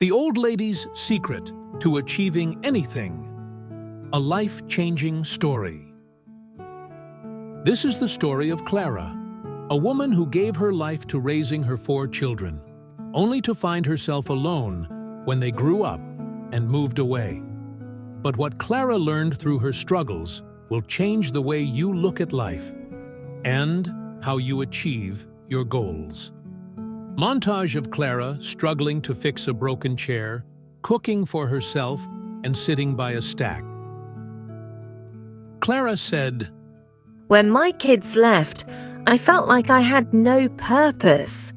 The Old Lady's Secret to Achieving Anything. A life-changing story. This is the story of Clara, a woman who gave her life to raising her 4 children, only to find herself alone when they grew up and moved away. But what Clara learned through her struggles will change the way you look at life and how you achieve your goals. Montage of Clara struggling to fix a broken chair, cooking for herself, and sitting by a stack. Clara said, "When my kids left, I felt like I had no purpose.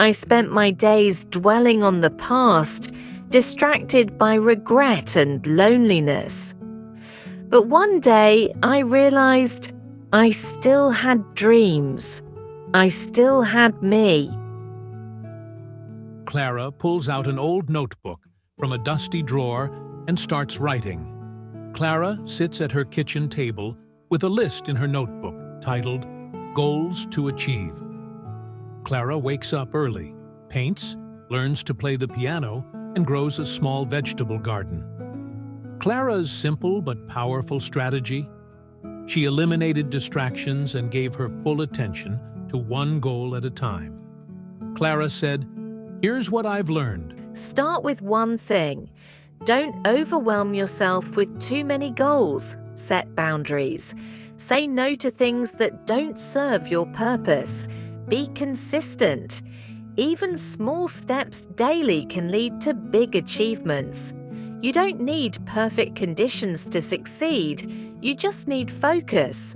I spent my days dwelling on the past, distracted by regret and loneliness. But one day I realized I still had dreams. I still had me." Clara pulls out an old notebook from a dusty drawer and starts writing. Clara sits at her kitchen table with a list in her notebook titled Goals to Achieve. Clara wakes up early, paints, learns to play the piano, and grows a small vegetable garden. Clara's simple but powerful strategy? She eliminated distractions and gave her full attention to one goal at a time. Clara said, "Here's what I've learned. Start with one thing. Don't overwhelm yourself with too many goals. Set boundaries. Say no to things that don't serve your purpose. Be consistent. Even small steps daily can lead to big achievements. You don't need perfect conditions to succeed. You just need focus.